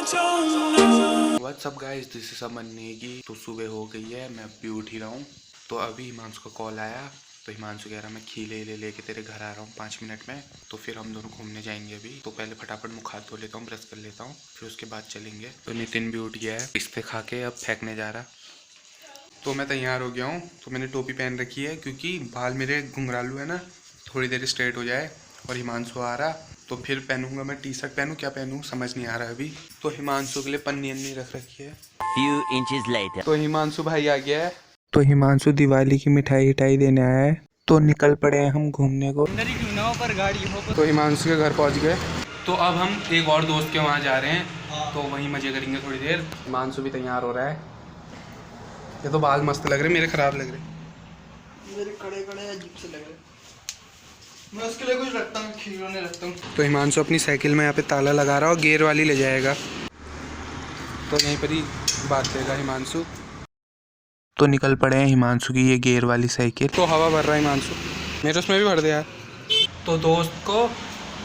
WhatsApp guys, this is अमन नेगी। तो सुबह हो गई है, मैं अभी उठ ही रहा हूँ। तो अभी हिमांशु का कॉल आया, तो हिमांशु कह रहा मैं खीले लेके तेरे घर आ रहा हूँ 5 मिनट में। तो फिर हम दोनों घूमने जाएंगे। अभी तो पहले फटाफट मुँह हाथ धो लेता हूँ, ब्रश कर लेता हूँ, फिर उसके बाद चलेंगे। तो नितिन भी उठ गया है, पिस्ते खा के अब फेंकने जा रहा। तो मैं तैयार हो गया हूँ। तो मैंने टोपी पहन रखी है क्योंकि बाल मेरे घुंघरालू है ना, थोड़ी देर स्ट्रेट हो जाए। और हिमांशु आ रहा तो फिर पहनूंगा मैं। टी शर्ट पहनूँ क्या पहनूँ समझ नहीं आ रहा अभी। तो हिमांशु के लिए पन्नी अन्नी रख रखी है। Few inches later. तो हिमांशु भाई आ गया है। तो हिमांशु दिवाली की मिठाई देने आया है। तो निकल पड़े हैं हम घूमने को। पर गाड़ी हो तो हिमांशु के घर पहुंच गए। तो अब हम एक और दोस्त के वहाँ जा रहे हैं, तो वहीं मजे करेंगे थोड़ी देर। हिमांशु भी तैयार हो रहा है। ये तो बाल मस्त लग रहे, मेरे खराब लग रहे, मेरे कड़े अजीब से लग रहे। मैं उसके लिए कुछ रखता हूँ, खिलौने रखता हूँ। तो हिमांशु अपनी साइकिल में यहाँ पे ताला लगा रहा है और गियर वाली ले जाएगा। तो यहीं पर ही बात करेगा हिमांशु। तो निकल पड़े हैं हिमांशु की ये गियर वाली साइकिल। तो हवा भर रहा है हिमांशु, मेरे उसमें भी भर दे यार। तो दोस्त को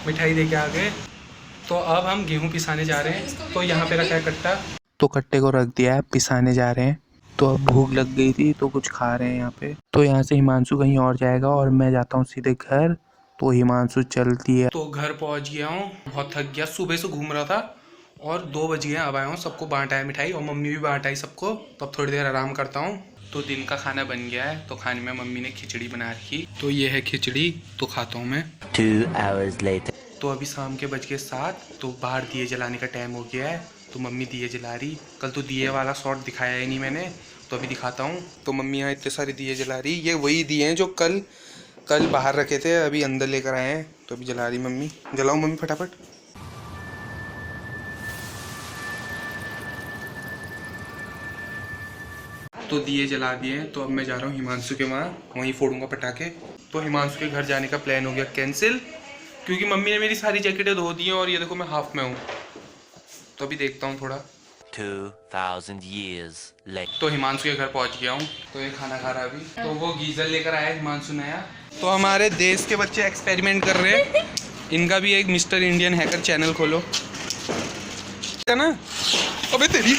मिठाई दे के आ गए। तो अब हम गेहूँ पिसाने जा रहे हैं। तो यहाँ पे रखा है कट्टा, तो कट्टे को रख दिया है, पिसाने जा रहे हैं। तो अब भूख लग गई थी तो कुछ खा रहे हैं यहाँ पे। तो यहाँ से हिमांशु कहीं और जाएगा और मैं जाता हूँ सीधे घर। तो हिमांशु चलती है। तो घर पहुँच गया हूँ, बहुत थक गया, सुबह से घूम रहा था और 2 बज गए। अब आया हूँ, सबको बांटा है मिठाई और मम्मी भी बांटा है सबको। तो अब थोड़ी देर आराम करता हूँ। तो दिन का खाना बन गया है। तो खाने में मम्मी ने खिचड़ी बना रखी। तो ये है खिचड़ी, तो खाता हूँ मैं। 2 hours later. तो अभी शाम के बज के 7। तो बाहर दिए जलाने का टाइम हो गया है। तो मम्मी दिए जला रही। कल तो दिए वाला शॉट दिखाया ही नहीं मैंने, तो अभी दिखाता हूँ। तो मम्मी यहाँ इतने सारे दिए जला रही। ये वही दिए हैं जो कल बाहर रखे थे, अभी अंदर लेकर आए हैं। तो अभी जला रही मम्मी। जलाओ मम्मी फटाफट। तो दिए जला दिए हैं। तो अब मैं जा रहा हूँ हिमांशु के वहाँ, वहीं फोड़ूंगा पटाखे। तो हिमांशु के घर जाने का प्लान हो गया कैंसिल, क्योंकि मम्मी ने मेरी सारी जैकेटें धो दी हैं और ये देखो मैं हाफ में हूँ। तो अभी देखता हूँ थोड़ा। 2000 years later. तो हिमांशु के घर पहुँच गया हूँ। तो ये खाना खा रहा अभी। तो वो गीजर लेकर आया हिमांशु नया। तो हमारे देश के बच्चे एक्सपेरिमेंट कर रहे हैं। इनका भी एक मिस्टर इंडियन हैकर चैनल खोलो है ना। अबे तेरी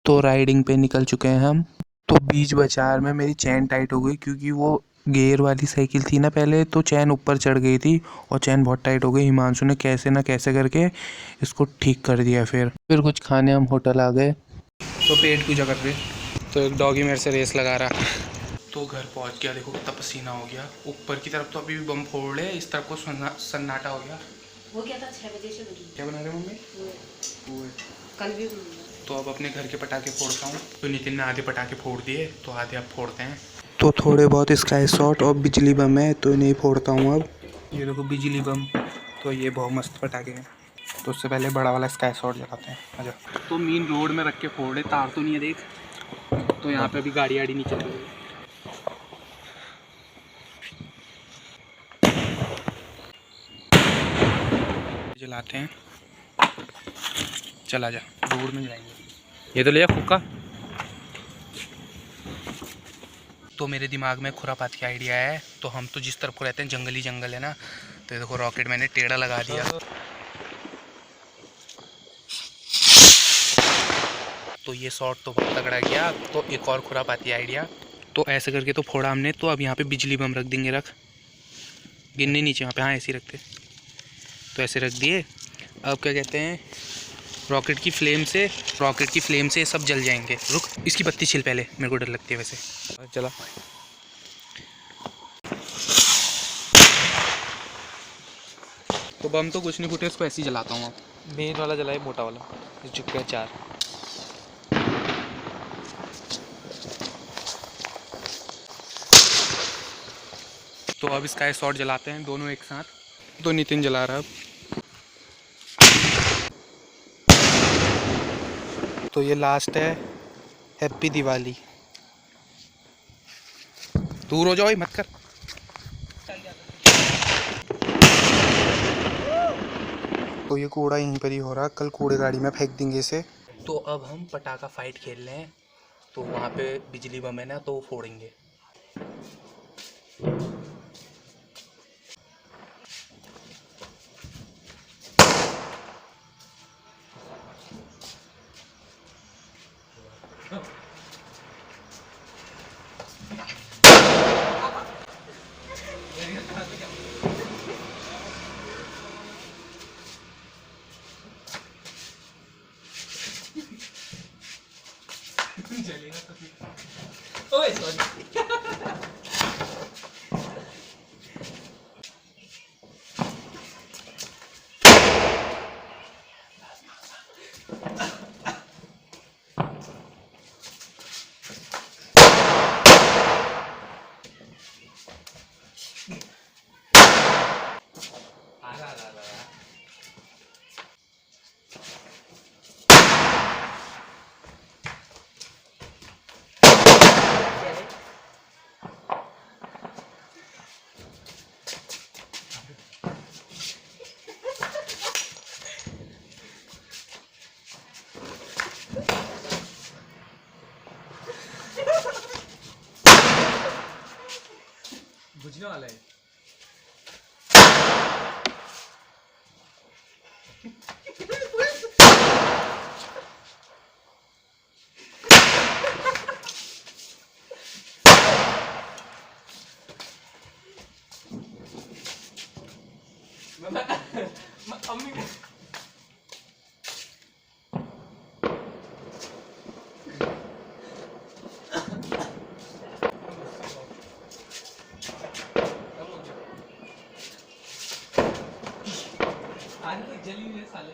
तो राइडिंग पे निकल चुके हैं हम। तो बीच बाजार में मेरी चैन टाइट हो गई, क्योंकि वो गियर वाली साइकिल थी ना पहले, तो चैन ऊपर चढ़ गई थी और चैन बहुत टाइट हो गई। हिमांशु ने कैसे ना कैसे करके इसको ठीक कर दिया। फिर कुछ खाने हम होटल आ गए। तो पेट पूजा कर रहे। तो एक डॉगी मेरे से रेस लगा रहा। तो घर पहुंच गया, देखो कितना पसीना हो गया। ऊपर की तरफ तो अभी भी बम फोड़ रहे, इस तरफ को सन्नाटा हो गया। वो क्या था 6 बजे से बनी। क्या बना रहे मम्मी? वो कल भी। तो अब अपने घर के पटाखे फोड़ता हूँ। तो नितिन ने आधे पटाखे फोड़ दिए, तो आधे अब फोड़ते हैं। तो थोड़े बहुत स्काई शॉट और बिजली बम है, तो इन्हें फोड़ता हूँ अब। ये देखो बिजली बम। तो ये बहुत मस्त पटाखे हैं। तो उससे पहले बड़ा वाला स्काई शॉट जलाते हैं। अच्छा, तो मेन रोड में रख के फोड़ रहे, तार तो नहीं है देख। तो यहाँ पे अभी गाड़ी वाड़ी नहीं चल रही है। जलाते हैं, चला जा, रोड में जाएंगे। ये तो ले जा फूका। तो मेरे दिमाग में खुरापात की आइडिया है। तो हम तो जिस तरफ को रहते हैं जंगल ही जंगल है ना। तो देखो रॉकेट मैंने टेढ़ा लगा दिया। तो ये शॉट तो बहुत तगड़ा गया। तो एक और खुरापाती आइडिया। तो ऐसे करके तो फोड़ा हमने। तो अब यहाँ पे बिजली बम रख देंगे, रख गिनने नीचे यहाँ पे। हाँ ऐसे ही रखते। तो ऐसे रख दिए। अब क्या कहते हैं, रॉकेट की फ्लेम से सब जल जाएंगे। रुक, इसकी पत्ती छिल पहले, मेरे को डर लगती है वैसे। चला। तो बम तो कुछ नहीं फूटे, उसको ऐसे ही जलाता हूँ। अब मेन वाला जलाए, मोटा वाला जो चुप गया 4। तो अब स्काई शॉट जलाते हैं दोनों एक साथ। तो नितिन जला रहा है अब। तो ये लास्ट है, हैप्पी दिवाली। दूर हो जाओ, मत कर। तो ये कूड़ा यहीं पर ही हो रहा, कल कूड़े गाड़ी में फेंक देंगे इसे। तो अब हम पटाखा फाइट खेल रहे हैं। तो वहाँ पे बिजली बम है ना, तो वो फोड़ेंगे। ओए सॉरी। बुझने वाला है। अम्मी आज तक जली हुई है साले।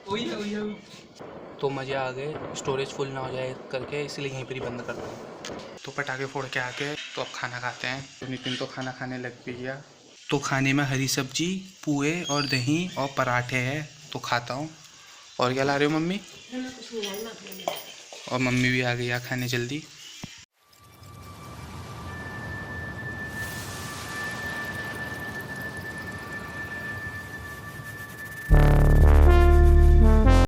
वही है। तो मज़े आ गए, स्टोरेज फुल ना हो जाए करके, इसलिए यहीं पर ही बंद करता हूँ। तो पटाखे फोड़ के आके तो अब खाना खाते हैं। तो नितिन तो खाना खाने लग भी गया। तो खाने में हरी सब्जी, पुए और दही और पराठे हैं, तो खाता हूँ। और क्या ला रहे हो मम्मी? कुछ नहीं लाई, और मम्मी भी आ गई खाने जल्दी।